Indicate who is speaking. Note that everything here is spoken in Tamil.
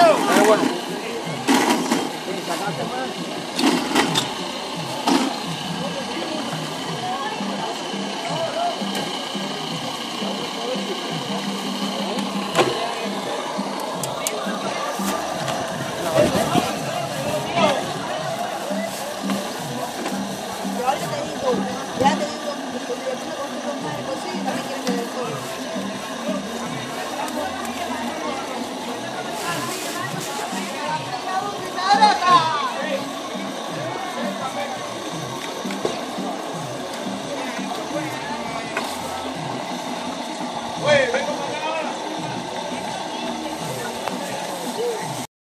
Speaker 1: Pero bueno.
Speaker 2: Ya te digo, yo me conozco más de cocina.